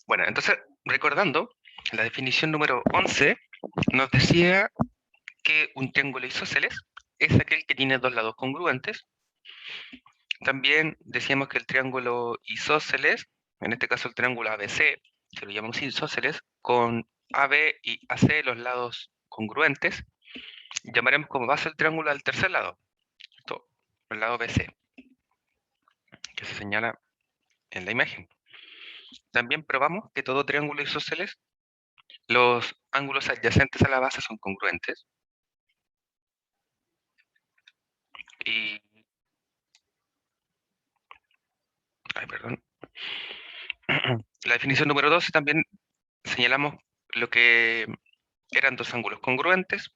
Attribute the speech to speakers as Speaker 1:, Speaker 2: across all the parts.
Speaker 1: Bueno, entonces, recordando, la definición número 11 nos decía que un triángulo isósceles es aquel que tiene dos lados congruentes. También decíamos que el triángulo isósceles, en este caso el triángulo ABC, que lo llamamos isósceles, con AB y AC los lados congruentes, llamaremos como base el triángulo al tercer lado, esto, el lado BC, que se señala en la imagen. También probamos que todo triángulo isósceles, los ángulos adyacentes a la base son congruentes. Y, perdón. La definición número 12 también señalamos lo que eran dos ángulos congruentes,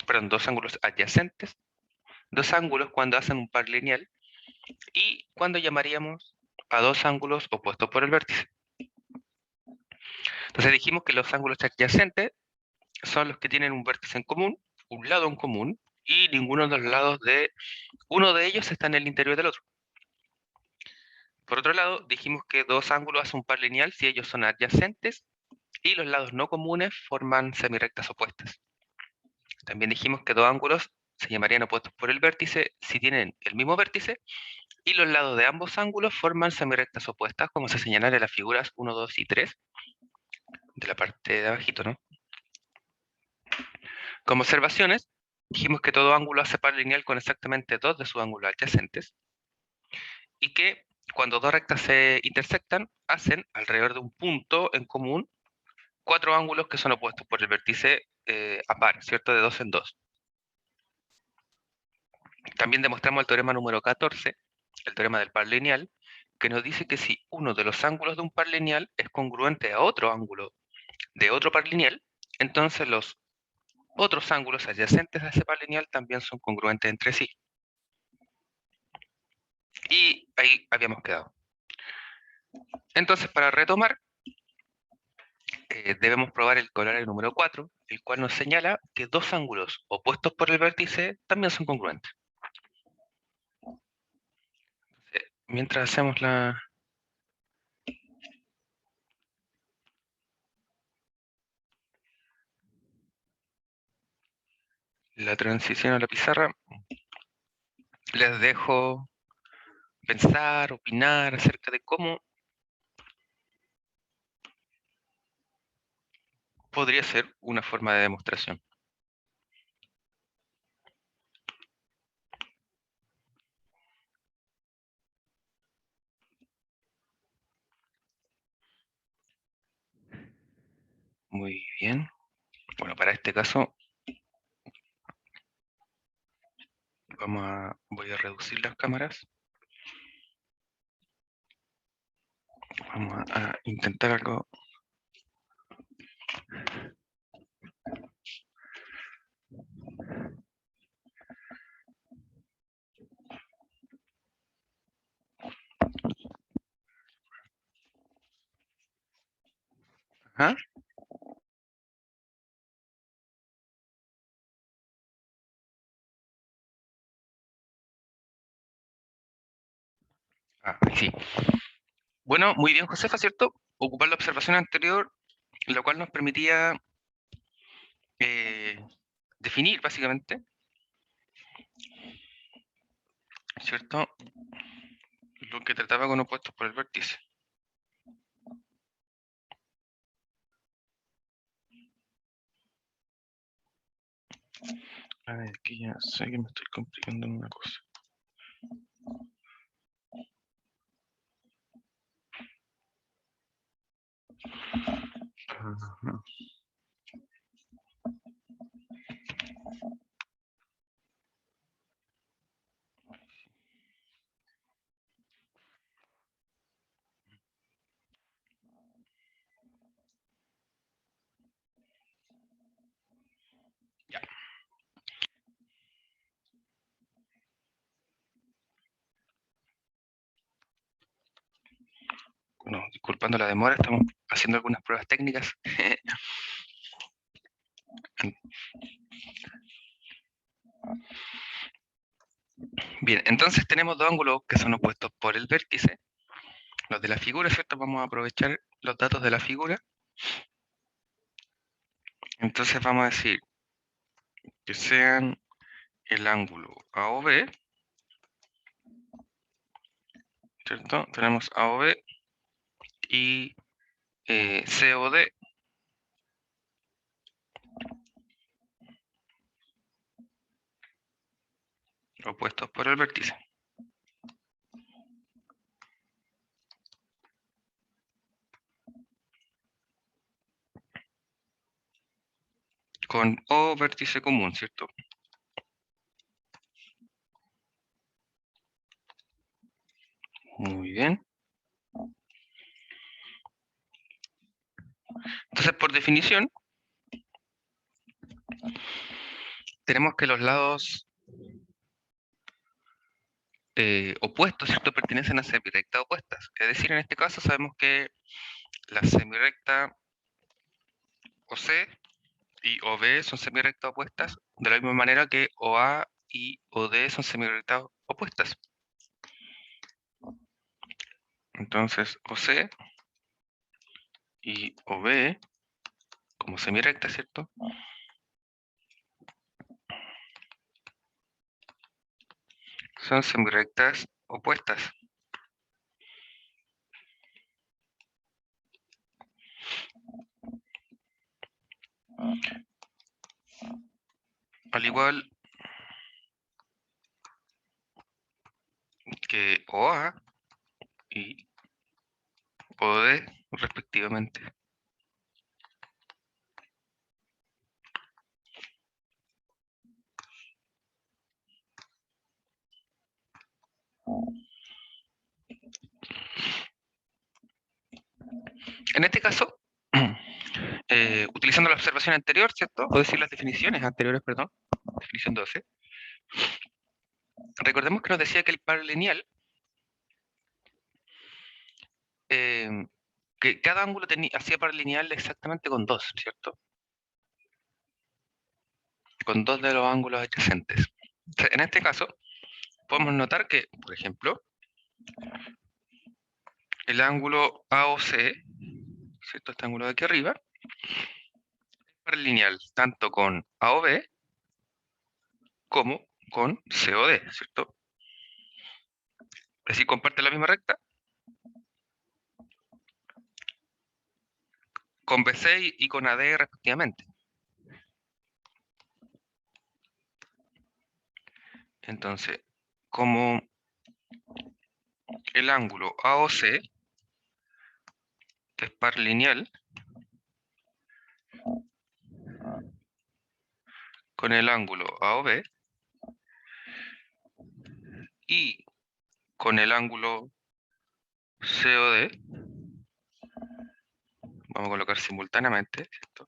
Speaker 1: perdón, dos ángulos adyacentes, dos ángulos cuando hacen un par lineal y cuando llamaríamos a dos ángulos opuestos por el vértice. Entonces dijimos que los ángulos adyacentes son los que tienen un vértice en común, un lado en común, y ninguno de los lados de uno de ellos está en el interior del otro. Por otro lado, dijimos que dos ángulos hacen un par lineal si ellos son adyacentes y los lados no comunes forman semirrectas opuestas. También dijimos que dos ángulos se llamarían opuestos por el vértice si tienen el mismo vértice y los lados de ambos ángulos forman semirrectas opuestas, como se señalan en las figuras 1, 2 y 3 de la parte de abajito, ¿no? Como observaciones, dijimos que todo ángulo hace par lineal con exactamente dos de sus ángulos adyacentes y que cuando dos rectas se intersectan, hacen alrededor de un punto en común cuatro ángulos que son opuestos por el vértice a par, ¿cierto? De dos en dos. También demostramos el teorema número 14, el teorema del par lineal, que nos dice que si uno de los ángulos de un par lineal es congruente a otro ángulo de otro par lineal, entonces los otros ángulos adyacentes a ese par lineal también son congruentes entre sí. Y ahí habíamos quedado. Entonces, para retomar, debemos probar el corolario número 4, el cual nos señala que dos ángulos opuestos por el vértice también son congruentes. Mientras hacemos la transición a la pizarra, les dejo pensar, opinar acerca de cómo podría ser una forma de demostración. Muy bien. Bueno, para este caso voy a reducir las cámaras. Vamos a intentar algo. ¿Ah? Sí. Bueno, muy bien, Josefa, ¿cierto? Ocupar la observación anterior, lo cual nos permitía definir, básicamente, ¿cierto? Lo que trataba con opuestos por el vértice. A ver, aquí ya sé que me estoy complicando en una cosa. Ajá. Ya. Bueno, disculpando la demora, estamos haciendo algunas pruebas técnicas. Bien, entonces tenemos dos ángulos que son opuestos por el vértice. los de la figura, ¿cierto? Vamos a aprovechar los datos de la figura. Entonces vamos a decir que sean el ángulo AOB, ¿cierto? Tenemos AOB y COD opuestos por el vértice. Con O vértice común, ¿cierto? Muy bien. Entonces, por definición, tenemos que los lados opuestos, ¿cierto?, pertenecen a semirectas opuestas. Es decir, en este caso sabemos que la semirecta OC y OB son semirectas opuestas, de la misma manera que OA y OD son semirectas opuestas. Entonces, OC y OB, como semirectas, ¿cierto?, son semirectas opuestas. Al igual que OA y OD, respectivamente. En este caso, utilizando la observación anterior, ¿cierto? O decir las definiciones anteriores, perdón, definición 12. Recordemos que nos decía que el par lineal, que cada ángulo hacía par lineal exactamente con 2, ¿cierto? Con 2 de los ángulos adyacentes. Entonces, en este caso, podemos notar que, por ejemplo, el ángulo AOC, ¿cierto? Este ángulo de aquí arriba, es par lineal tanto con AOB como con COD, ¿cierto? Es decir, comparte la misma recta con BC y con AD respectivamente. Entonces, como el ángulo AOC es par lineal con el ángulo AOB y con el ángulo COD, vamos a colocar simultáneamente, ¿cierto?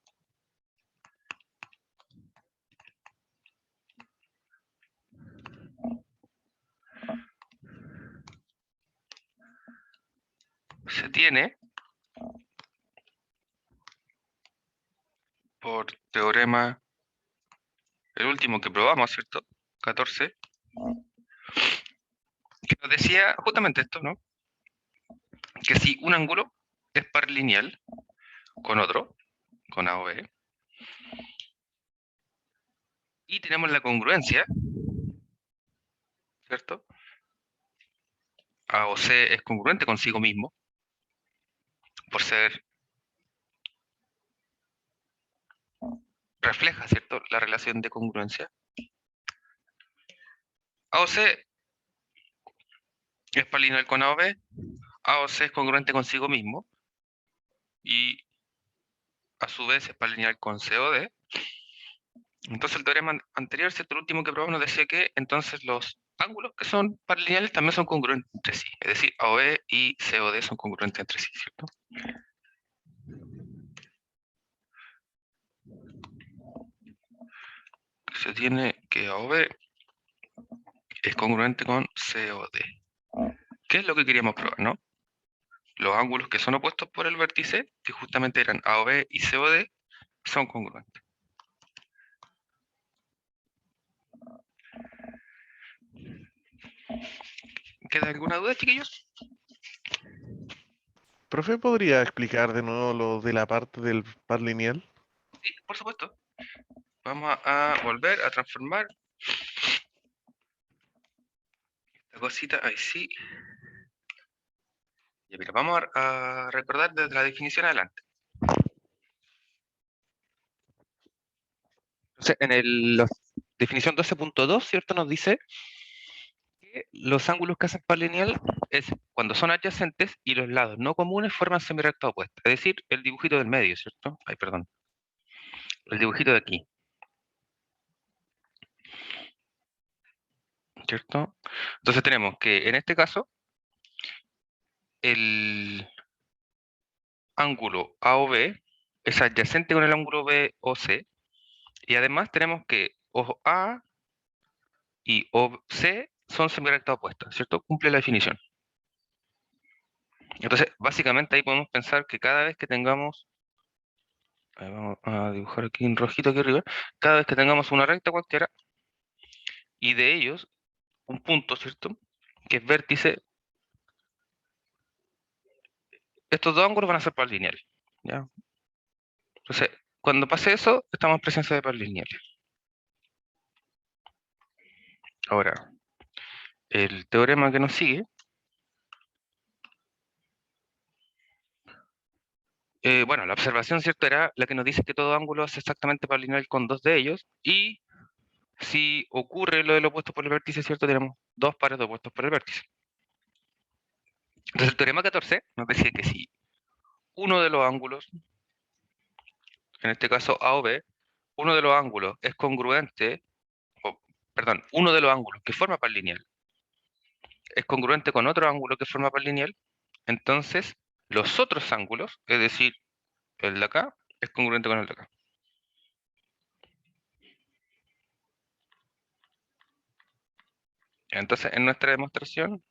Speaker 1: Se tiene por teorema, el último que probamos, ¿cierto? 14, que nos decía justamente esto, ¿no? Que si un ángulo es par lineal con otro, con AOB, y tenemos la congruencia, ¿cierto? AOC es congruente consigo mismo, por ser, refleja, ¿cierto?, la relación de congruencia. AOC es par lineal con AOB, AOC es congruente consigo mismo, y a su vez es par lineal con COD. Entonces el teorema anterior, ¿cierto?, el último que probamos, nos decía que entonces los ángulos que son par lineales también son congruentes entre sí. Es decir, AOB y COD son congruentes entre sí, ¿cierto? Se tiene que AOB es congruente con COD. ¿Qué es lo que queríamos probar, no? Los ángulos que son opuestos por el vértice, que justamente eran AOB y COD, son congruentes. ¿Queda alguna duda, chiquillos?
Speaker 2: Profe, ¿podría explicar de nuevo lo de la parte del par lineal?
Speaker 1: Sí, por supuesto. Vamos a volver a transformar esta cosita, ahí sí. Ya, mira, vamos a recordar desde la definición adelante. Entonces, en la definición 12.2, ¿cierto? Nos dice que los ángulos que hacen par lineal es cuando son adyacentes y los lados no comunes forman semirecta opuesta. Es decir, el dibujito del medio, ¿cierto? Ay, perdón. El dibujito de aquí, ¿cierto? Entonces tenemos que en este caso el ángulo AOB es adyacente con el ángulo BOC y además tenemos que OA y OC son semirectas opuestas, ¿cierto? Cumple la definición. Entonces, básicamente ahí podemos pensar que cada vez que tengamos, vamos a dibujar aquí en rojito aquí arriba, cada vez que tengamos una recta cualquiera y de ellos un punto, ¿cierto? Que es vértice, estos dos ángulos van a ser par lineales, ¿ya? Entonces, cuando pase eso, estamos en presencia de par lineales. Ahora, el teorema que nos sigue, bueno, la observación, ¿cierto? Era la que nos dice que todo ángulo es exactamente par lineal con dos de ellos, y si ocurre lo del opuesto por el vértice, ¿cierto? Tenemos dos pares de opuestos por el vértice. Entonces, el teorema 14 nos decía que si uno de los ángulos, en este caso A o B, uno de los ángulos es congruente, o, perdón, uno de los ángulos que forma par lineal es congruente con otro ángulo que forma par lineal, entonces los otros ángulos, es decir, el de acá, es congruente con el de acá. Entonces, en nuestra demostración,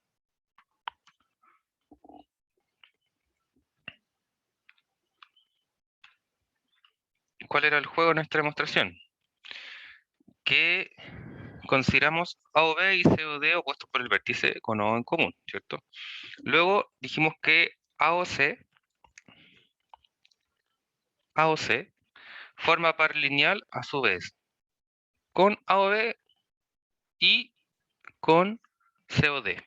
Speaker 1: ¿cuál era el juego en nuestra demostración? Que consideramos A o B y C o D opuestos por el vértice con O en común, ¿cierto? Luego dijimos que A o C forma par lineal a su vez con A o B y con C o D.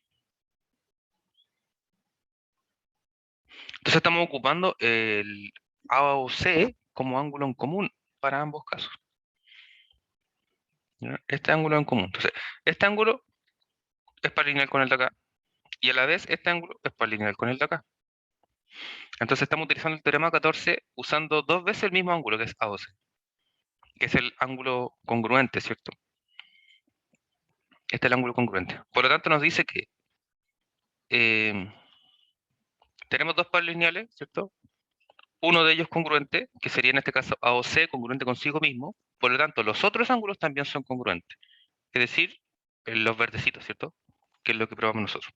Speaker 1: Entonces estamos ocupando el A o C como ángulo en común para ambos casos, ¿ya? Este ángulo en común. Entonces, este ángulo es par lineal con el de acá y a la vez este ángulo es par lineal con el de acá. Entonces estamos utilizando el teorema 14 usando dos veces el mismo ángulo que es A o C, que es el ángulo congruente, ¿cierto? Este es el ángulo congruente. Por lo tanto nos dice que tenemos dos pares lineales, ¿cierto? Uno de ellos congruente, que sería en este caso A o C, congruente consigo mismo. Por lo tanto, los otros ángulos también son congruentes. Es decir, los verdecitos, ¿cierto? Que es lo que probamos nosotros.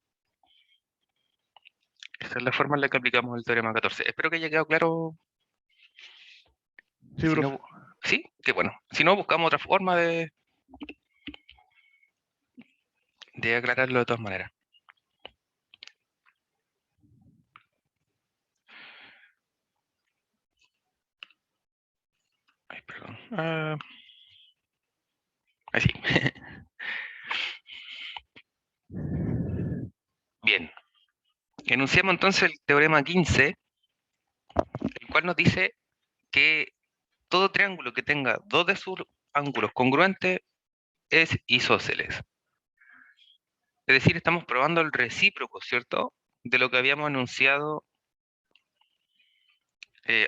Speaker 1: Esa es la forma en la que aplicamos el teorema 14. Espero que haya quedado claro.
Speaker 2: Sí,
Speaker 1: Si
Speaker 2: profe.
Speaker 1: no, sí, qué bueno. Si no, buscamos otra forma de aclararlo de todas maneras. Ay, perdón. Ahí sí. Bien. Enunciamos entonces el teorema 15, el cual nos dice que todo triángulo que tenga dos de sus ángulos congruentes es isósceles. Es decir, estamos probando el recíproco, ¿cierto? De lo que habíamos enunciado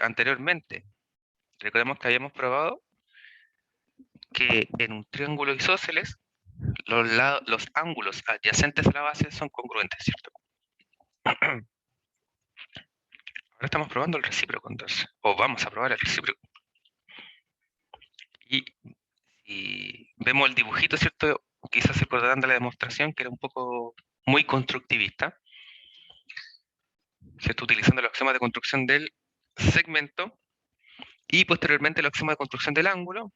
Speaker 1: anteriormente. Recordemos que habíamos probado que en un triángulo isósceles los ángulos adyacentes a la base son congruentes, ¿cierto? Ahora estamos probando el recíproco, entonces, o vamos a probar el recíproco. Y si vemos el dibujito, ¿cierto? Quizás se acordarán de la demostración, que era un poco muy constructivista, ¿cierto? Utilizando el axioma de construcción del segmento y posteriormente el axioma de construcción del ángulo,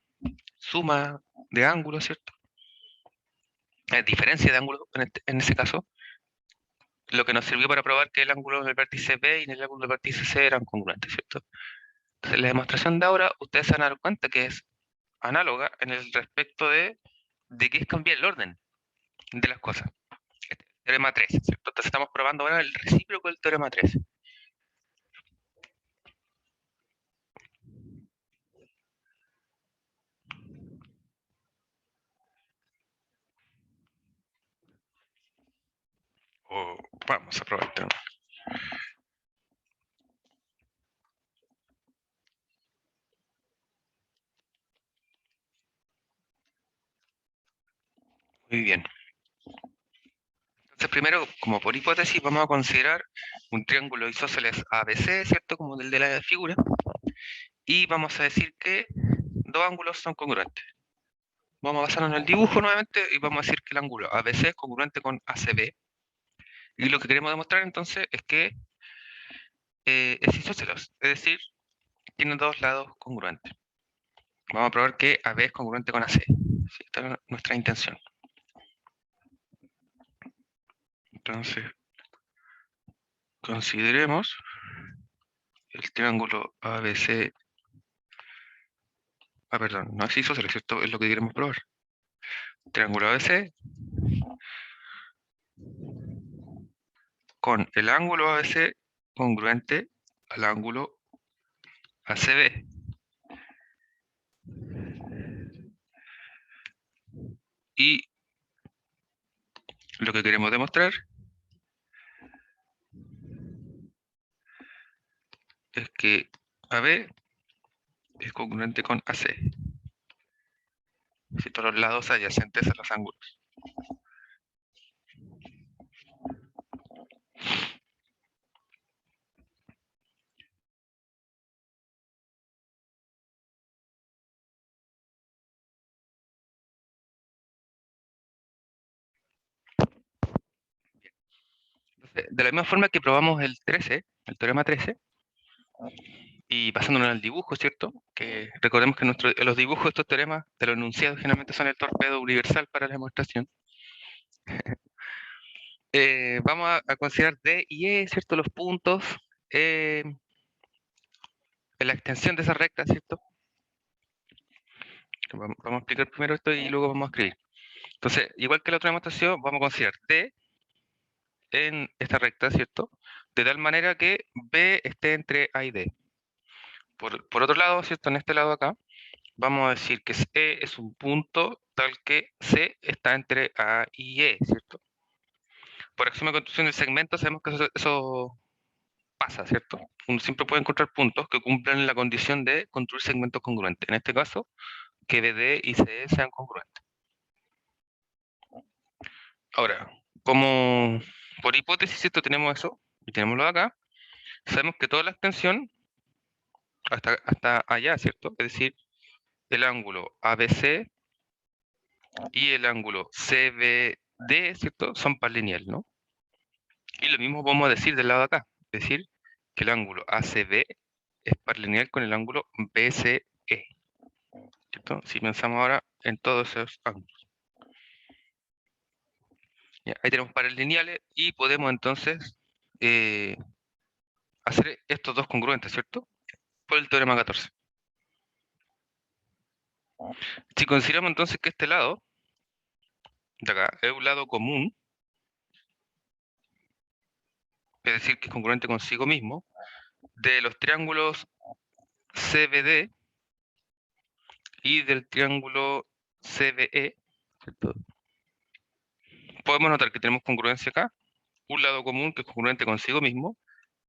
Speaker 1: suma de ángulos, ¿cierto? Diferencia de ángulos en ese caso, lo que nos sirvió para probar que el ángulo del vértice B y el ángulo del vértice C eran congruentes, ¿cierto? Entonces, la demostración de ahora, ustedes se van a dar cuenta que es análoga en el respecto de qué es cambiar el orden de las cosas. Este es el teorema 13, ¿cierto? Entonces estamos probando ahora el recíproco del teorema 13. Vamos a probar el teorema. Muy bien. Entonces, primero, como por hipótesis, vamos a considerar un triángulo isósceles ABC, ¿cierto? Como el de la figura. Y vamos a decir que dos ángulos son congruentes. Vamos a basarnos en el dibujo nuevamente y vamos a decir que el ángulo ABC es congruente con ACB. Y lo que queremos demostrar entonces es que es isósceles, es decir, tiene dos lados congruentes. Vamos a probar que AB es congruente con AC. ¿Sí? Esta es nuestra intención. Entonces, consideremos el triángulo ABC. Perdón, no es isósceles, ¿cierto? Es lo que queremos probar. Triángulo ABC con el ángulo ABC congruente al ángulo ACB. Y lo que queremos demostrar es que AB es congruente con AC. Si todos los lados adyacentes a los ángulos. Entonces, de la misma forma que probamos el 13, el teorema 13, y pasándonos al dibujo, ¿cierto? Que recordemos que los dibujos de estos teoremas, de los enunciados, generalmente son el torpedo universal para la demostración. Vamos a considerar D y E, ¿cierto? Los puntos en la extensión de esa recta, ¿cierto? Vamos a explicar primero esto y luego vamos a escribir. Entonces, igual que la otra demostración, vamos a considerar D en esta recta, ¿cierto? De tal manera que B esté entre A y D. Por otro lado, ¿cierto? En este lado acá, vamos a decir que E es un punto tal que C está entre A y E, ¿cierto? Por axioma de construcción del segmento sabemos que eso pasa, ¿cierto? Uno siempre puede encontrar puntos que cumplan la condición de construir segmentos congruentes. En este caso, que BD y CE sean congruentes. Ahora, como por hipótesis, esto tenemos eso, y tenemos lo de acá, sabemos que toda la extensión hasta allá, ¿cierto? Es decir, el ángulo ABC y el ángulo CBD, ¿cierto? Son par lineal, ¿no? Y lo mismo podemos decir del lado de acá, es decir, que el ángulo ACB es par lineal con el ángulo BCE, ¿cierto? Si pensamos ahora en todos esos ángulos. Ya, ahí tenemos pares lineales y podemos entonces hacer estos dos congruentes, ¿cierto? Por el teorema 14. Si consideramos entonces que este lado, de acá, es un lado común, es decir, que es congruente consigo mismo, de los triángulos CBD y del triángulo CBE, ¿cierto? Podemos notar que tenemos congruencia acá, un lado común que es congruente consigo mismo,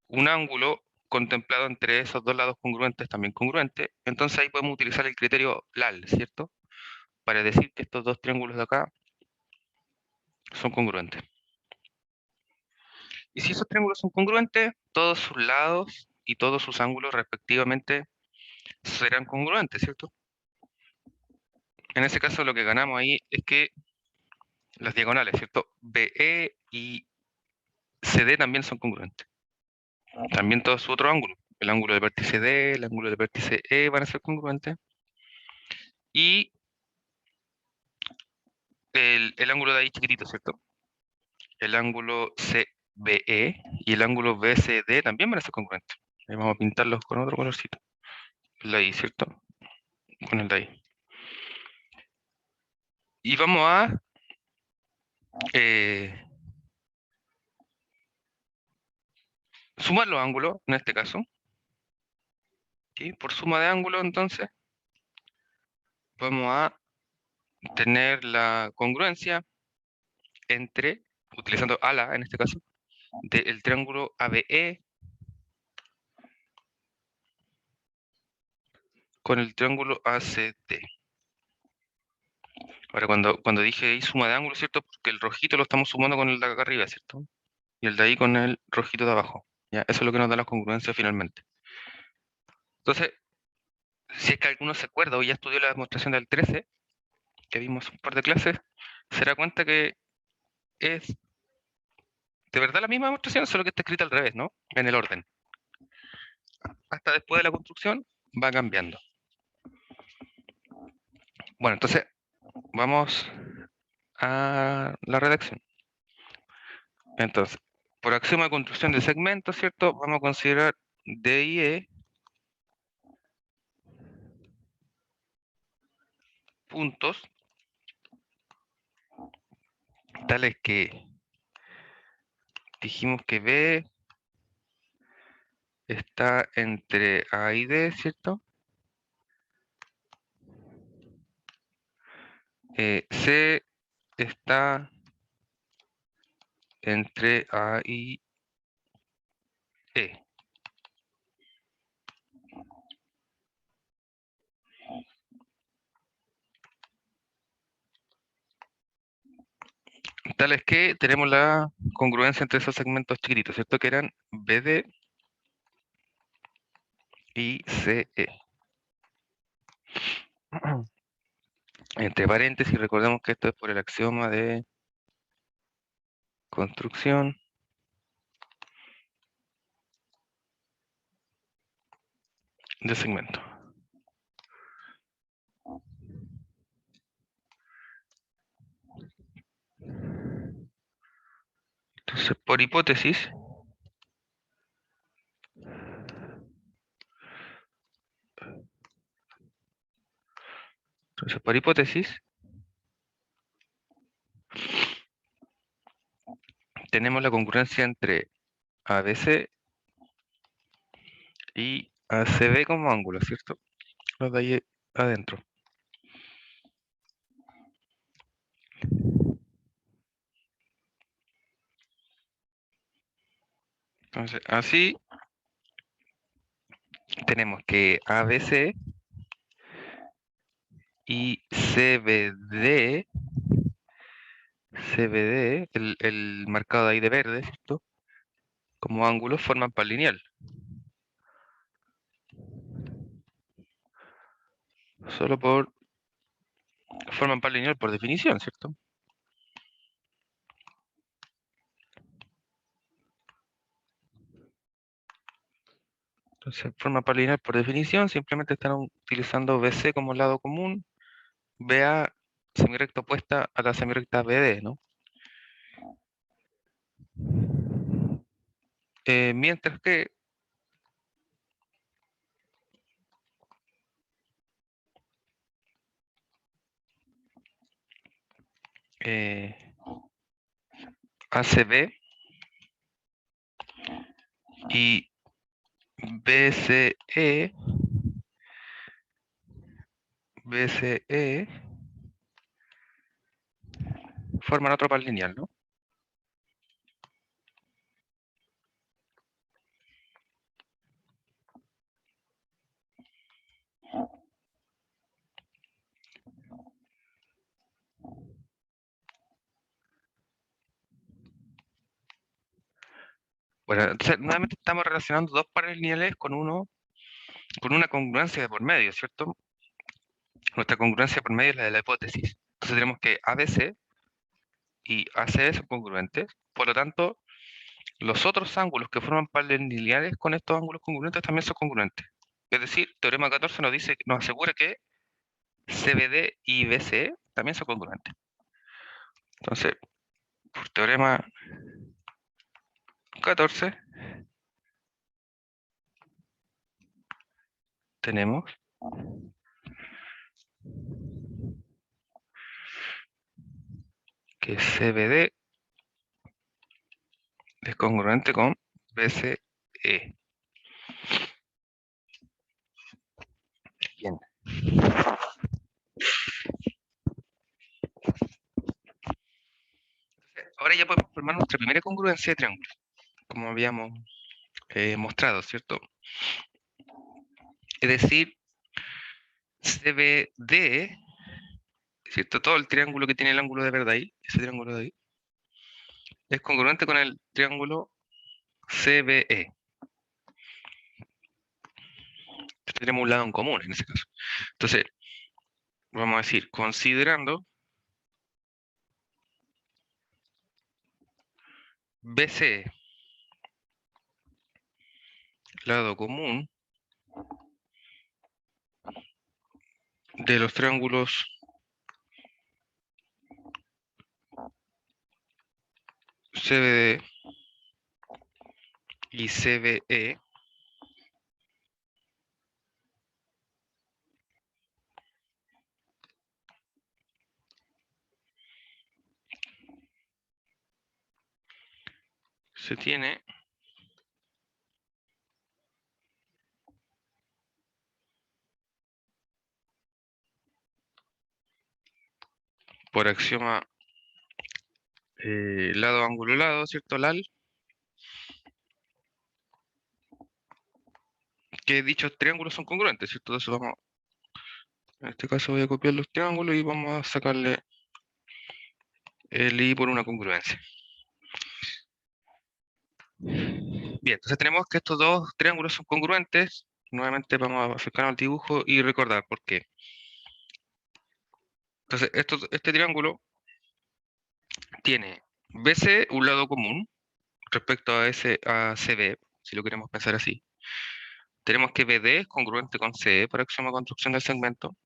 Speaker 1: un ángulo contemplado entre esos dos lados congruentes también congruente, entonces ahí podemos utilizar el criterio LAL, ¿cierto? Para decir que estos dos triángulos de acá son congruentes. Y si esos triángulos son congruentes, todos sus lados y todos sus ángulos respectivamente serán congruentes, ¿cierto? En ese caso lo que ganamos ahí es que las diagonales, ¿cierto? BE y CD también son congruentes. También todo su otro ángulo. El ángulo del vértice D, el ángulo del vértice E van a ser congruentes. Y el ángulo de ahí chiquitito, ¿cierto? El ángulo BE y el ángulo BCD también van a ser congruentes. Ahí vamos a pintarlos con otro colorcito. El de ahí, ¿cierto? Con el de ahí. Y vamos a sumar los ángulos, en este caso. ¿Sí? Por suma de ángulos, entonces, vamos a tener la congruencia entre, utilizando ala en este caso, del triángulo ABE con el triángulo ACD. Ahora, cuando dije ahí suma de ángulos, ¿cierto? Porque el rojito lo estamos sumando con el de acá arriba, ¿cierto? Y el de ahí con el rojito de abajo. ¿Ya? Eso es lo que nos da la congruencia finalmente. Entonces, si es que alguno se acuerda o ya estudió la demostración del 13, que vimos un par de clases, se dará cuenta que es de verdad la misma demostración, solo que está escrita al revés, ¿no? En el orden. Hasta después de la construcción va cambiando. Bueno, entonces vamos a la redacción. Entonces, por axioma de construcción de segmentos, ¿cierto? Vamos a considerar D y E puntos tales que dijimos que B está entre A y D, ¿cierto? C está entre A y E. Tales que tenemos la congruencia entre esos segmentos chiquititos, ¿cierto? Que eran BD y CE. Entre paréntesis, recordemos que esto es por el axioma de construcción de segmento. Entonces, por hipótesis, tenemos la congruencia entre ABC y ACB como ángulo, ¿cierto? Los de ahí adentro. Entonces, así tenemos que ABC y CBD, el marcado ahí de verde, ¿cierto? Como ángulos forman par lineal. Solo forman par lineal por definición, ¿cierto? Entonces, forma par lineal por definición, simplemente están utilizando BC como lado común, BA semirecta opuesta a la semirecta BD, ¿no? Mientras que ACB y BCE forman otro par lineal, ¿no? Bueno, entonces nuevamente estamos relacionando dos pares lineales con una congruencia de por medio, ¿cierto? Nuestra congruencia por medio es la de la hipótesis. Entonces tenemos que ABC y ACB son congruentes, por lo tanto, los otros ángulos que forman pares lineales con estos ángulos congruentes también son congruentes. Es decir, teorema 14 nos asegura que CBD y BCE también son congruentes. Entonces, por teorema 14. Tenemos que CBD es congruente con BCE. Bien. Ahora ya podemos formar nuestra primera congruencia de triángulo, como habíamos mostrado, ¿cierto? Es decir, CBD, ¿cierto? Todo el triángulo que tiene el ángulo de verdad ahí, ese triángulo de ahí, es congruente con el triángulo CBE. Tenemos un lado en común en ese caso. Entonces, vamos a decir, considerando BC, lado común de los triángulos CBD y CBE, se tiene por axioma lado ángulo lado, ¿cierto? LAL, que dichos triángulos son congruentes, ¿cierto? Entonces vamos, en este caso voy a copiar los triángulos y vamos a sacarle el I por una congruencia. Bien, entonces tenemos que estos dos triángulos son congruentes. Nuevamente vamos a acercarnos al dibujo y recordar por qué. Entonces, este triángulo tiene BC un lado común respecto a CB, si lo queremos pensar así. Tenemos que BD es congruente con CE por axioma de construcción del segmento.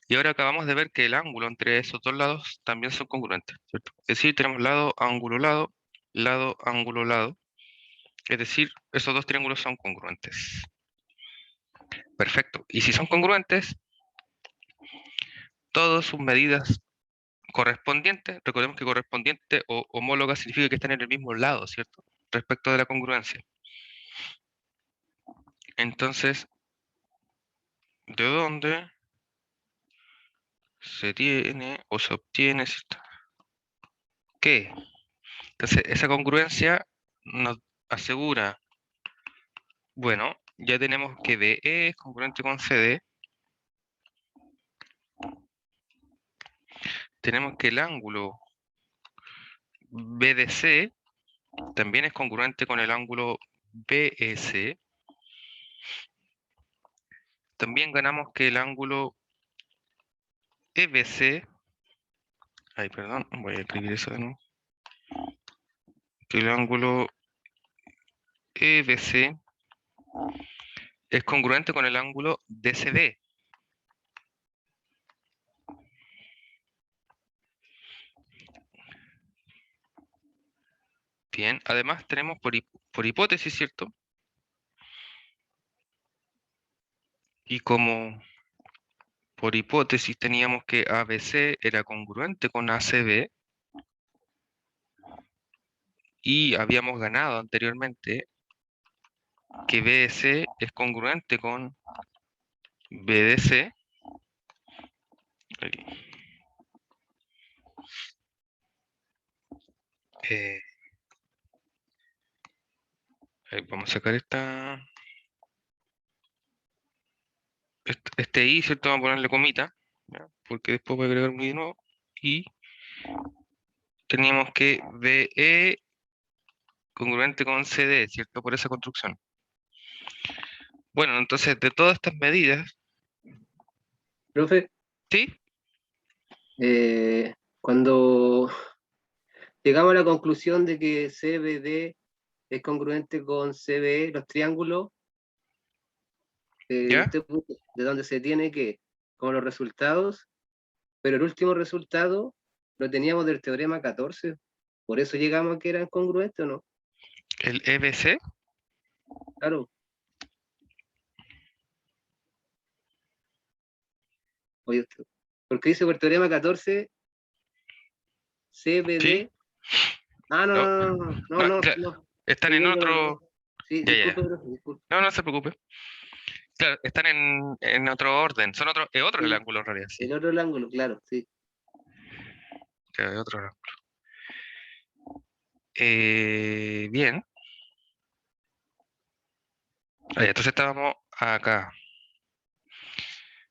Speaker 1: Y ahora acabamos de ver que el ángulo entre esos dos lados también son congruentes, ¿cierto? Es decir, tenemos lado, ángulo, lado, lado, ángulo, lado. Es decir, esos dos triángulos son congruentes. Perfecto. Y si son congruentes, todas sus medidas correspondientes, recordemos que correspondiente o homóloga significa que están en el mismo lado, ¿cierto? Respecto de la congruencia. Entonces, ¿de dónde se tiene o se obtiene qué? Entonces, esa congruencia nos asegura, bueno, ya tenemos que BE es congruente con CD. Tenemos que el ángulo BDC también es congruente con el ángulo BS. También ganamos que el ángulo EBC, ay, perdón, voy a escribir eso de nuevo. Que el ángulo EBC es congruente con el ángulo DCB. Bien, además tenemos por hipótesis, ¿cierto? Y como por hipótesis teníamos que ABC era congruente con ACB y habíamos ganado anteriormente que BC es congruente con BDC. Eh, vamos a sacar este I, ¿cierto? Vamos a ponerle comita, ¿ya? Porque después voy a agregar un I de nuevo. Y teníamos que BE congruente con CD, ¿cierto? Por esa construcción. Bueno, entonces de todas estas medidas,
Speaker 3: Profe,
Speaker 1: ¿sí?
Speaker 3: cuando llegamos a la conclusión de que CBD es congruente con CBE, los triángulos,
Speaker 1: ¿Ya?
Speaker 3: usted puso de donde se tiene que, como los resultados, pero el último resultado lo teníamos del teorema 14, por eso llegamos a que eran congruentes, ¿o no?
Speaker 1: El EBC,
Speaker 3: Claro. Oye, porque dice por teorema 14,
Speaker 1: ¿sí?
Speaker 3: CBD. Ah, no,
Speaker 1: No,
Speaker 3: no, no, no,
Speaker 1: no,
Speaker 3: no,
Speaker 1: ya,
Speaker 3: no.
Speaker 1: están
Speaker 3: Estoy
Speaker 1: en
Speaker 3: viendo.
Speaker 1: otro.
Speaker 3: Sí,
Speaker 1: Ya, ya.
Speaker 3: disculpe, profe, disculpe.
Speaker 1: No, no se preocupe. Claro, están en otro orden. Son otro el
Speaker 3: Sí,
Speaker 1: ángulo en realidad, sí.
Speaker 3: el otro ángulo, claro, sí.
Speaker 1: Claro, es otro ángulo. Bien. Ah, ya, entonces estábamos acá.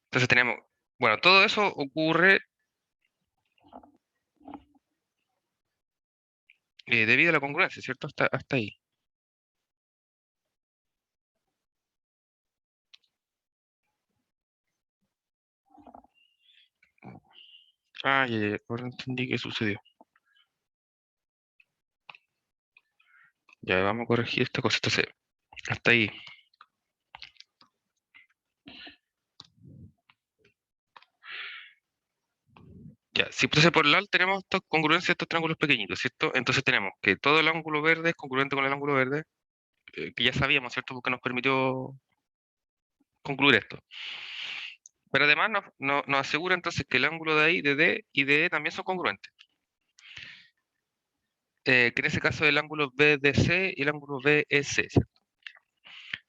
Speaker 1: Entonces tenemos. Bueno, todo eso ocurre debido a la congruencia, ¿cierto? Hasta ahí. Ah, ya, ya, ahora entendí qué sucedió. Ya, vamos a corregir esta cosa. Entonces, hasta ahí. Ya, si entonces por el lado tenemos esta congruencia de estos triángulos pequeñitos, ¿cierto? Entonces tenemos que todo el ángulo verde es congruente con el ángulo verde, que ya sabíamos, ¿cierto? Porque nos permitió concluir esto. Pero además nos asegura entonces que el ángulo de ahí, de D y de E también son congruentes. Que en ese caso el ángulo BDC y el ángulo BEC, ¿cierto?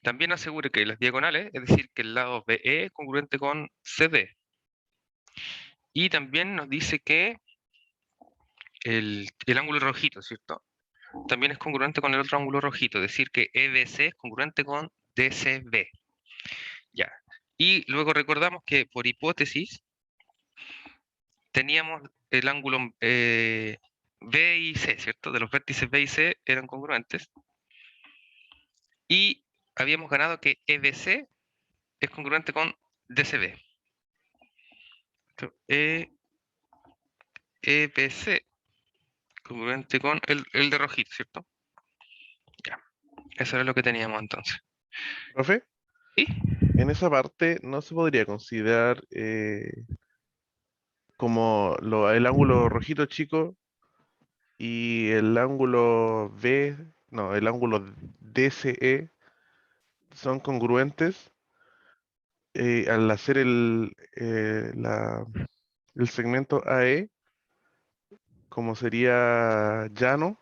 Speaker 1: También asegura que las diagonales, es decir, que el lado BE es congruente con CD. Y también nos dice que el ángulo rojito, ¿cierto? También es congruente con el otro ángulo rojito, es decir, que EBC es congruente con DCB. Ya. Y luego recordamos que por hipótesis teníamos el ángulo B y C, ¿cierto? De los vértices B y C eran congruentes. Y habíamos ganado que EBC es congruente con DCB. EBC congruente con el de rojito, ¿cierto? Ya. Eso era lo que teníamos entonces.
Speaker 2: Profe,
Speaker 1: ¿Sí?
Speaker 2: en esa parte no se podría considerar como el ángulo rojito chico y el ángulo B, no, el ángulo DCE son congruentes al hacer el segmento AE, como sería llano,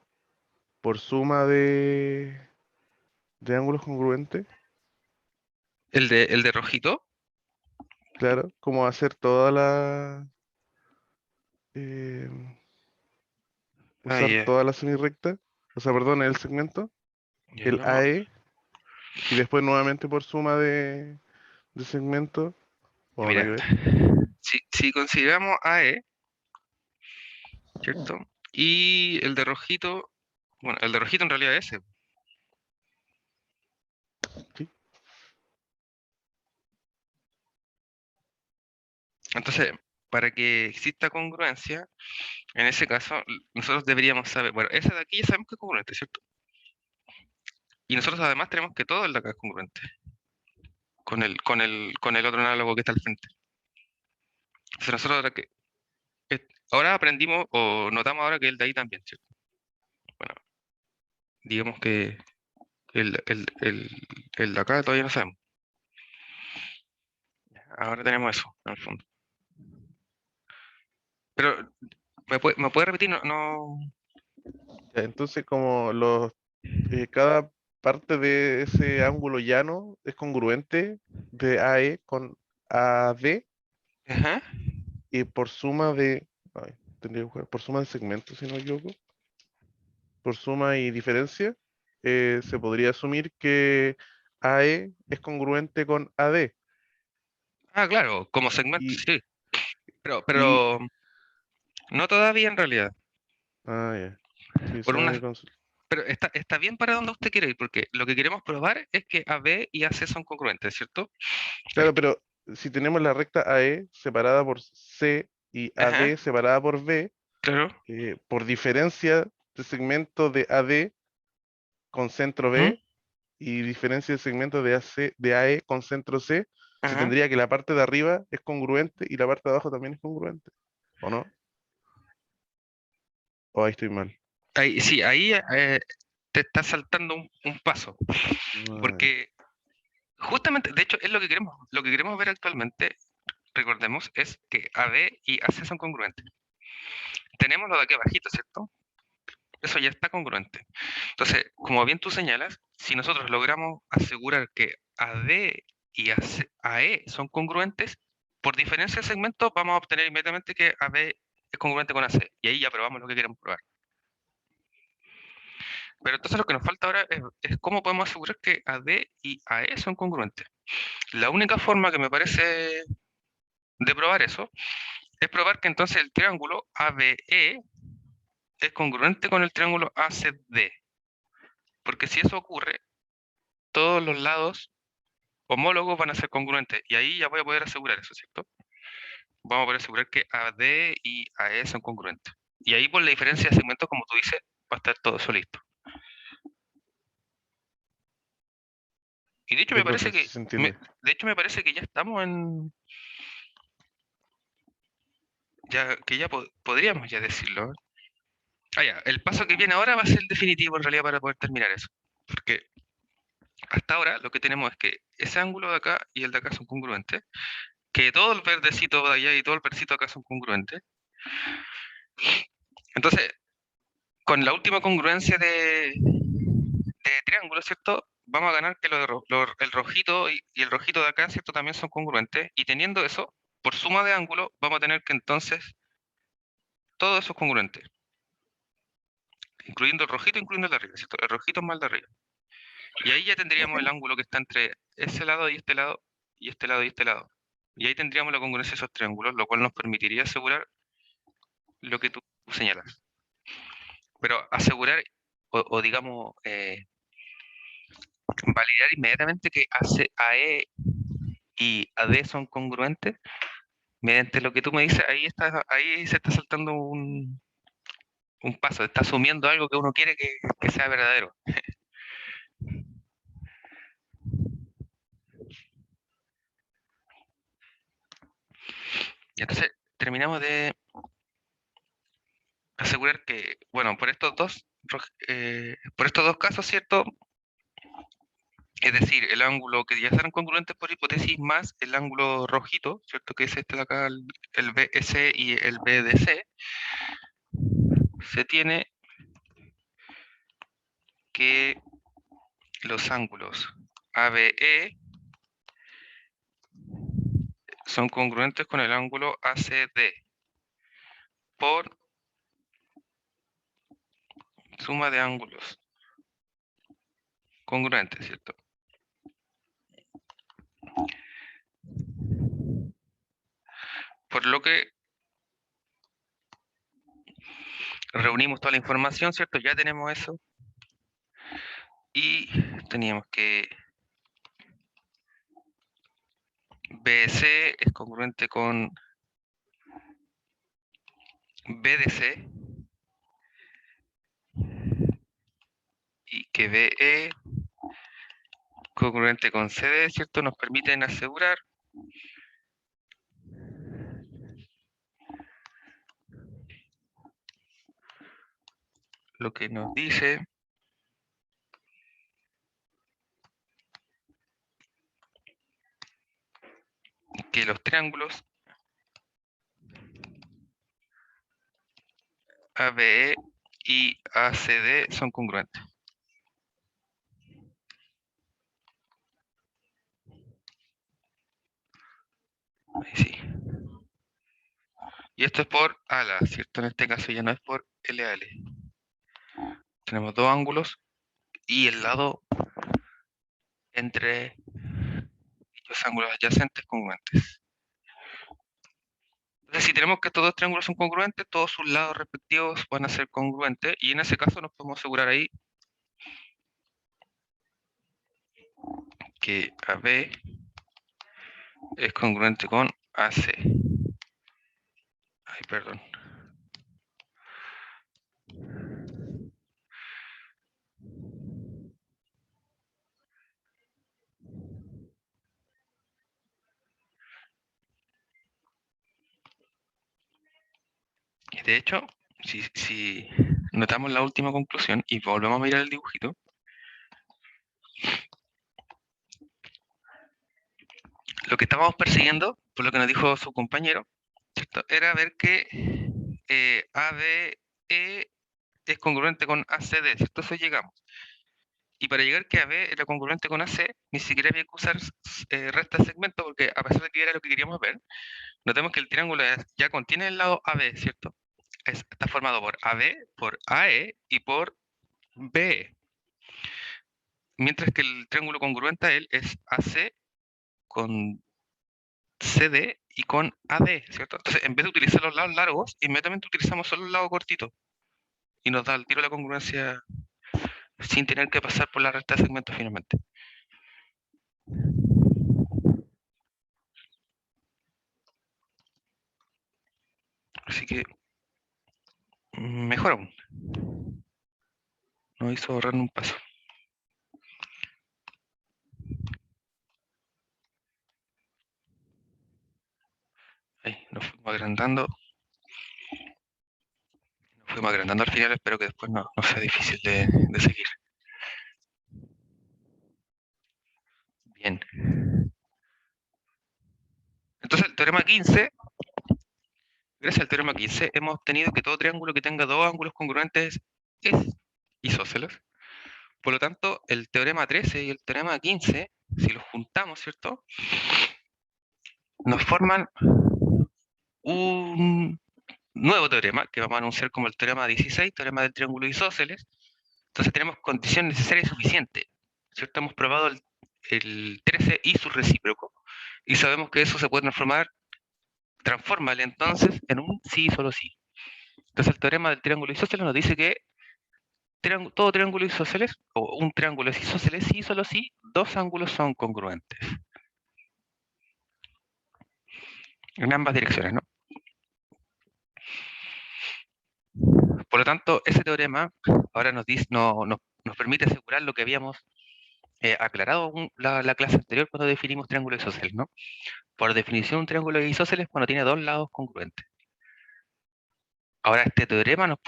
Speaker 2: por suma de ángulos congruentes,
Speaker 1: El de rojito.
Speaker 2: claro, como hacer toda eh,
Speaker 1: Ah,
Speaker 2: usar
Speaker 1: ya.
Speaker 2: toda la semirrecta, o sea, perdón, el segmento,
Speaker 1: Ya,
Speaker 2: el
Speaker 1: vamos.
Speaker 2: AE, y después nuevamente por suma de segmento,
Speaker 1: Y
Speaker 2: o nada que
Speaker 1: mira,
Speaker 2: ver.
Speaker 1: si consideramos AE, ¿cierto? Y el de rojito, bueno, el de rojito en realidad es ese.
Speaker 2: Sí,
Speaker 1: Entonces, para que exista congruencia, en ese caso, nosotros deberíamos saber, bueno, ese de aquí ya sabemos que es congruente, ¿cierto? Y nosotros además tenemos que todo el de acá es congruente con el otro análogo que está al frente. Entonces nosotros ahora aprendimos o notamos ahora que el de ahí también, ¿cierto? Bueno, digamos que el de acá todavía no sabemos. Ahora tenemos eso, en el fondo. Pero, ¿me puede repetir? No, no.
Speaker 2: ya, entonces como cada parte de ese ángulo llano es congruente de AE con AD
Speaker 1: Ajá.
Speaker 2: y por suma de, ay, tendría que buscar, por suma de segmentos, si no me equivoco, por suma y diferencia, se podría asumir que AE es congruente con AD.
Speaker 1: Ah, claro, como segmento,
Speaker 2: Y,
Speaker 1: sí. Pero,
Speaker 2: y,
Speaker 1: pero no todavía en realidad.
Speaker 2: ya, sí,
Speaker 1: Por
Speaker 2: suma
Speaker 1: una,
Speaker 2: y
Speaker 1: pero está bien para donde usted quiere ir, porque lo que queremos probar es que AB y AC son congruentes, ¿cierto?
Speaker 2: claro, pero si tenemos la recta AE separada por C y
Speaker 1: Ajá,
Speaker 2: AD separada por B,
Speaker 1: claro.
Speaker 2: por diferencia de segmento de AD con centro
Speaker 1: ¿Mm?
Speaker 2: B y diferencia de segmento de AE con centro C, se
Speaker 1: Ajá.
Speaker 2: tendría que la parte de arriba es congruente y la parte de abajo también es congruente. ¿O no? ¿O ahí estoy mal?
Speaker 1: Ahí, sí, ahí te estás saltando un paso. Porque justamente, de hecho, es lo que queremos ver actualmente, recordemos, es que AD y AC son congruentes. Tenemos lo de aquí abajito, ¿cierto? Eso ya está congruente. Entonces, como bien tú señalas, si nosotros logramos asegurar que AD y AE son congruentes, por diferencia de segmentos vamos a obtener inmediatamente que AD es congruente con AC. Y ahí ya probamos lo que queremos probar. Pero entonces lo que nos falta ahora es cómo podemos asegurar que AD y AE son congruentes. La única forma que me parece de probar eso es probar que entonces el triángulo ABE es congruente con el triángulo ACD. Porque si eso ocurre, todos los lados homólogos van a ser congruentes. Y ahí ya voy a poder asegurar eso, ¿cierto? Vamos a poder asegurar que AD y AE son congruentes. Y ahí por la diferencia de segmentos, como tú dices, va a estar todo eso listo. Y de hecho me parece que,
Speaker 2: se entiende.
Speaker 1: me parece que ya estamos en, que ya podríamos ya decirlo. Ah, ya, el paso que viene ahora va a ser el definitivo en realidad para poder terminar eso. Porque hasta ahora lo que tenemos es que ese ángulo de acá y el de acá son congruentes, que todo el verdecito de allá y todo el verdecito de acá son congruentes. Entonces, con la última congruencia de triángulo, ¿cierto? Vamos a ganar que el rojito y el rojito de acá, ¿cierto? También son congruentes. Y teniendo eso, por suma de ángulos, vamos a tener que entonces todo eso es congruente. Incluyendo el rojito, incluyendo el de arriba, ¿cierto? El rojito más el de arriba. Y ahí ya tendríamos el ángulo que está entre ese lado y este lado, y este lado y este lado. Y ahí tendríamos la congruencia de esos triángulos, lo cual nos permitiría asegurar lo que tú señalas. Pero asegurar, o digamos, validar inmediatamente que AE y AD son congruentes, mediante lo que tú me dices, ahí se está saltando un paso, está asumiendo algo que uno quiere que sea verdadero. Y entonces terminamos de asegurar que, bueno, por estos dos casos, ¿cierto? Es decir, el ángulo que ya serán congruentes por hipótesis más el ángulo rojito, ¿cierto? Que es este de acá, el BS y el BDC, se tiene que los ángulos ABE son congruentes con el ángulo ACD por suma de ángulos congruentes, ¿cierto? Por lo que reunimos toda la información, ¿cierto? Ya tenemos eso. Y teníamos que BC es congruente con BDC y que BE congruente con CD, ¿cierto? Nos permiten asegurar lo que nos dice que los triángulos ABE y ACD son congruentes. Ahí sí. Y esto es por ala, ¿cierto? En este caso ya no es por LAL. Tenemos dos ángulos y el lado entre los ángulos adyacentes congruentes. Entonces, si tenemos que estos dos triángulos son congruentes, todos sus lados respectivos van a ser congruentes y en ese caso nos podemos asegurar ahí que AB es congruente con AC. Ay, perdón. Y de hecho, si notamos la última conclusión y volvemos a mirar el dibujito. Lo que estábamos persiguiendo, por lo que nos dijo su compañero, ¿cierto?, era ver que ABE es congruente con ACD, ¿cierto? Eso llegamos. Y para llegar que AB era congruente con AC, ni siquiera había que usar resta de segmento, porque a pesar de que era lo que queríamos ver, notemos que el triángulo ya contiene el lado AB, ¿cierto? Está formado por AB, por AE y por BE. Mientras que el triángulo congruente a él es AC con CD y con AD, ¿cierto? Entonces, en vez de utilizar los lados largos, inmediatamente utilizamos solo el lado cortito. Y nos da al tiro la congruencia sin tener que pasar por la resta de segmentos finalmente. Así que, mejor aún. Nos hizo ahorrar un paso. Ahí, nos fuimos agrandando. Nos fuimos agrandando al final, espero que después no sea difícil de seguir. Bien. Entonces, el teorema 15, gracias al teorema 15, hemos obtenido que todo triángulo que tenga dos ángulos congruentes es isósceles. Por lo tanto, el teorema 13 y el teorema 15, si los juntamos, ¿cierto?, nos forman un nuevo teorema que vamos a anunciar como el teorema 16, teorema del triángulo isósceles. Entonces tenemos condición necesaria y suficiente, ¿cierto? Hemos probado el 13 y su recíproco, y sabemos que eso se puede transformarle entonces en un sí y solo sí. Entonces el teorema del triángulo isósceles nos dice que todo triángulo isósceles, o un triángulo es isósceles sí y solo sí, dos ángulos son congruentes. En ambas direcciones, ¿no? Por lo tanto, ese teorema ahora nos permite asegurar lo que habíamos aclarado la clase anterior cuando definimos triángulos isósceles, ¿no? Por definición, un triángulo isósceles cuando tiene dos lados congruentes. Ahora, este teorema nos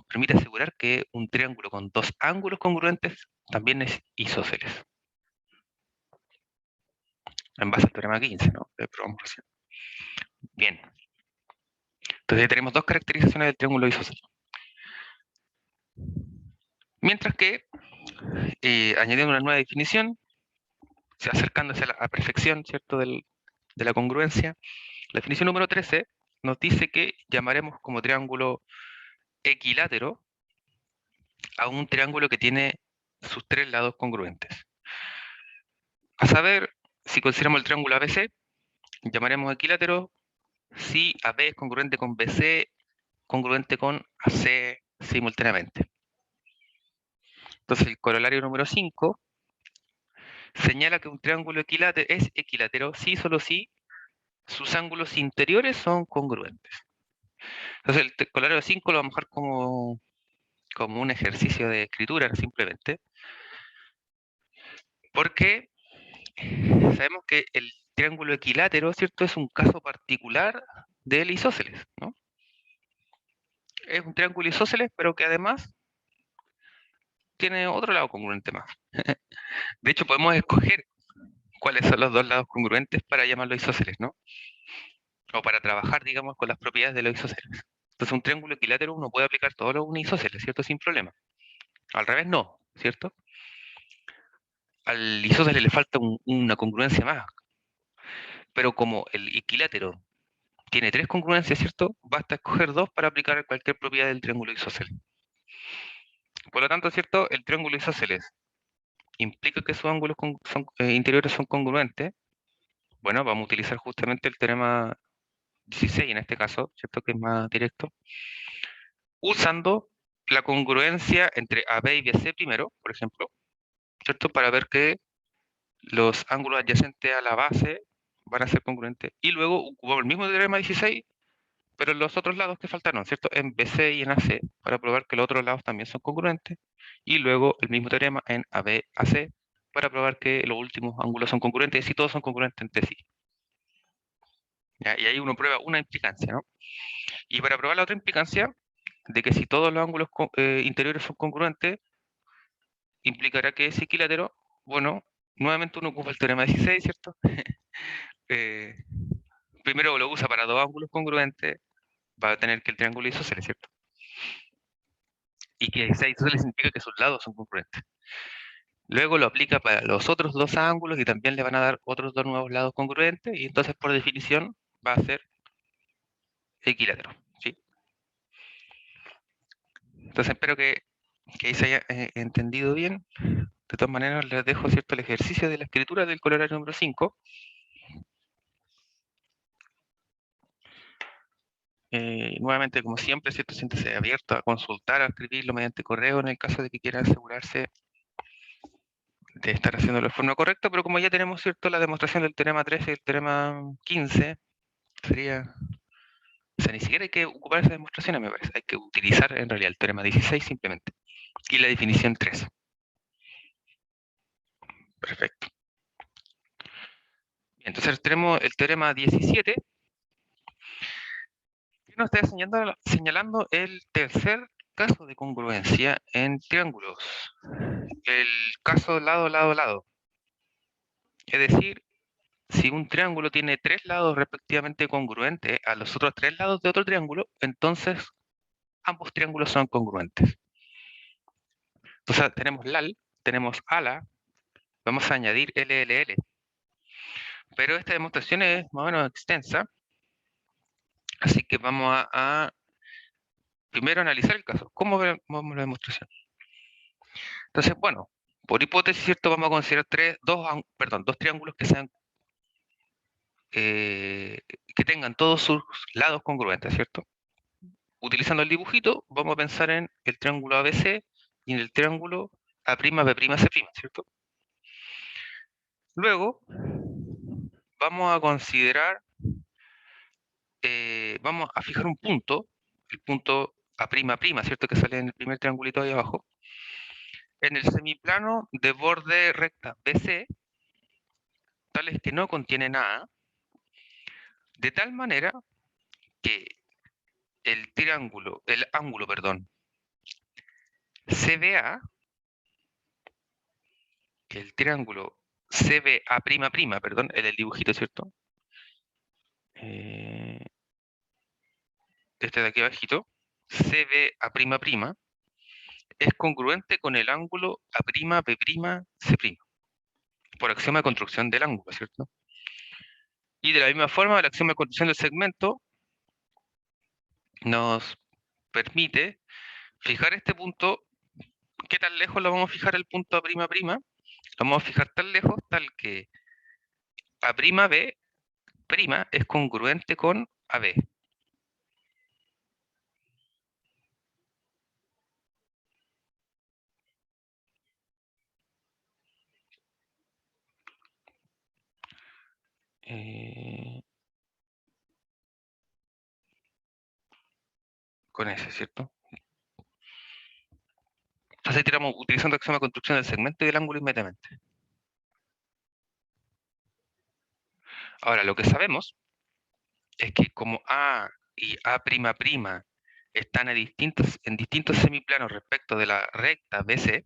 Speaker 1: permite asegurar que un triángulo con dos ángulos congruentes también es isósceles. En base al teorema 15, ¿no? Que probamos recién. Bien. Entonces ya tenemos dos caracterizaciones del triángulo isósceles. Mientras que, añadiendo una nueva definición, acercándose a la perfección, ¿cierto?, de la congruencia, la definición número 13 nos dice que llamaremos como triángulo equilátero a un triángulo que tiene sus tres lados congruentes. A saber, si consideramos el triángulo ABC, llamaremos equilátero si AB es congruente con BC, congruente con AC simultáneamente. Entonces el corolario número 5 señala que un triángulo es equilátero si solo si sus ángulos interiores son congruentes. Entonces el corolario 5 lo vamos a dejar como un ejercicio de escritura simplemente, porque sabemos que el triángulo equilátero, ¿cierto?, es un caso particular del isósceles, ¿no? Es un triángulo isósceles, pero que además tiene otro lado congruente más. De hecho, podemos escoger cuáles son los dos lados congruentes para llamarlo isósceles, ¿no? O para trabajar, digamos, con las propiedades de los isósceles. Entonces, un triángulo equilátero uno puede aplicar todos los isósceles, ¿cierto?, sin problema. Al revés no, ¿cierto? Al isósceles le falta una congruencia más. Pero como el equilátero tiene tres congruencias, ¿cierto?, basta escoger dos para aplicar cualquier propiedad del triángulo isósceles. Por lo tanto, ¿cierto?, el triángulo isósceles implica que sus ángulos interiores son congruentes. Bueno, vamos a utilizar justamente el teorema 16 en este caso, ¿cierto?, que es más directo, usando la congruencia entre AB y BC primero, por ejemplo, ¿cierto?, para ver que los ángulos adyacentes a la base van a ser congruentes. Y luego ocupamos el mismo teorema 16, pero en los otros lados que faltaron, ¿cierto?, en BC y en AC, para probar que los otros lados también son congruentes. Y luego el mismo teorema en AB, AC, para probar que los últimos ángulos son congruentes y todos son congruentes entre sí. ¿Ya? Y ahí uno prueba una implicancia, ¿no? Y para probar la otra implicancia, de que si todos los ángulos interiores son congruentes, implicará que ese equilátero, bueno, nuevamente uno ocupa el teorema 16, ¿cierto? Primero lo usa para dos ángulos congruentes, va a tener que el triángulo isósceles, ¿cierto? Y que sea isósceles significa que sus lados son congruentes. Luego lo aplica para los otros dos ángulos y también le van a dar otros dos nuevos lados congruentes y entonces por definición va a ser equilátero, ¿sí? Entonces espero que ahí se haya entendido bien. De todas maneras les dejo, ¿cierto?, el ejercicio de la escritura del colorario número 5. Nuevamente, como siempre, ¿cierto?, siéntese abierto a consultar, a escribirlo mediante correo en el caso de que quiera asegurarse de estar haciéndolo de forma correcta, pero como ya tenemos, ¿cierto?, la demostración del teorema 13 y el teorema 15, sería... O sea, ni siquiera hay que ocupar esas demostraciones, me parece. Hay que utilizar en realidad el teorema 16 simplemente. Y la definición 3. Perfecto. Bien, entonces tenemos el teorema 17, que nos está señalando el tercer caso de congruencia en triángulos. El caso lado, lado, lado. Es decir, si un triángulo tiene tres lados respectivamente congruentes a los otros tres lados de otro triángulo, entonces ambos triángulos son congruentes. Entonces tenemos LAL, tenemos ALA, vamos a añadir LLL. Pero esta demostración es más o menos extensa, así que vamos a primero analizar el caso. ¿Cómo vemos la demostración? Entonces, bueno, por hipótesis, ¿cierto?, vamos a considerar dos triángulos que sean que tengan todos sus lados congruentes, ¿cierto? Utilizando el dibujito, vamos a pensar en el triángulo ABC y en el triángulo A'B'C', ¿cierto? Luego, vamos a considerar, vamos a fijar un punto, el punto A'P', ¿cierto?, que sale en el primer triangulito ahí abajo, en el semiplano de borde recta BC, tales que no contiene nada, de tal manera que el ángulo, perdón, CBA, que el triángulo CBA', perdón, el dibujito, ¿cierto? Este de aquí abajito, CBA', es congruente con el ángulo A'B'C', por axioma de construcción del ángulo, ¿cierto? Y de la misma forma, el axioma de construcción del segmento nos permite fijar este punto. ¿Qué tan lejos lo vamos a fijar el punto A'B'? Lo vamos a fijar tan lejos tal que A'B' es congruente con AB. Con ese, ¿cierto? Entonces tiramos utilizando el axioma de construcción del segmento y del ángulo inmediatamente. Ahora, lo que sabemos es que como A y A'' están en distintos semiplanos respecto de la recta BC,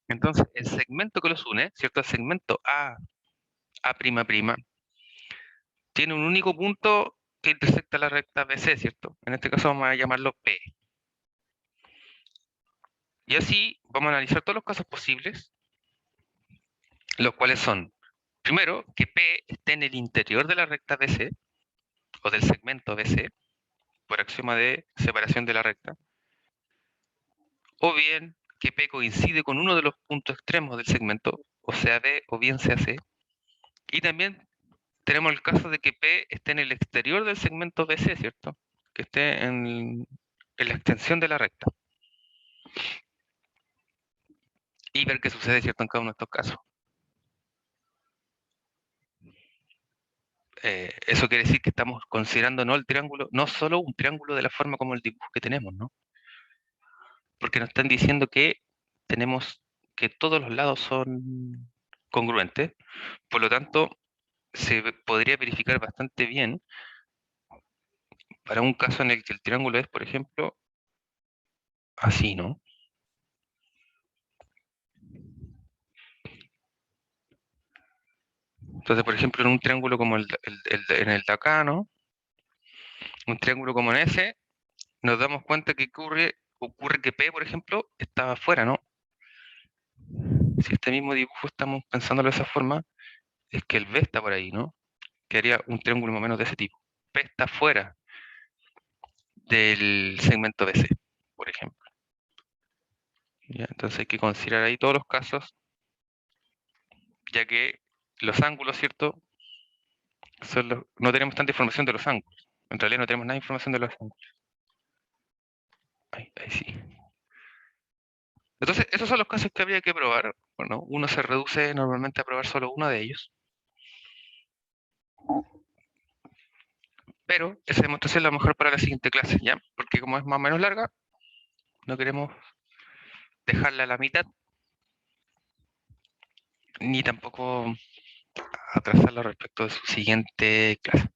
Speaker 1: entonces el segmento que los une, ¿cierto? El segmento A'P', tiene un único punto que intersecta la recta BC, ¿cierto? En este caso vamos a llamarlo P. Y así vamos a analizar todos los casos posibles, los cuales son, primero, que P esté en el interior de la recta BC, o del segmento BC, por axioma de separación de la recta, o bien que P coincide con uno de los puntos extremos del segmento, o sea B o bien sea C, y también tenemos el caso de que P esté en el exterior del segmento BC, ¿cierto? Que esté en la extensión de la recta. Y ver qué sucede, ¿cierto?, en cada uno de estos casos. Eso quiere decir que estamos considerando no el triángulo, no solo un triángulo de la forma como el dibujo que tenemos, ¿no? Porque nos están diciendo que tenemos que todos los lados son congruentes, por lo tanto se podría verificar bastante bien para un caso en el que el triángulo es, por ejemplo, así, ¿no? Entonces, por ejemplo, en un triángulo como en el de acá, ¿no? Un triángulo como en ese, nos damos cuenta que ocurre que P, por ejemplo, está afuera, ¿no? Si este mismo dibujo estamos pensándolo de esa forma, es que el B está por ahí, ¿no? Que haría un triángulo más o menos de ese tipo. P está fuera del segmento BC, por ejemplo. ¿Ya? Entonces hay que considerar ahí todos los casos, ya que los ángulos, ¿cierto? No tenemos tanta información de los ángulos. En realidad no tenemos nada de información de los ángulos. Ahí sí. Entonces, esos son los casos que habría que probar. Bueno, uno se reduce normalmente a probar solo uno de ellos. Pero esa demostración es la mejor para la siguiente clase, ¿ya? Porque como es más o menos larga, no queremos dejarla a la mitad, ni tampoco atrasarla respecto de su siguiente clase.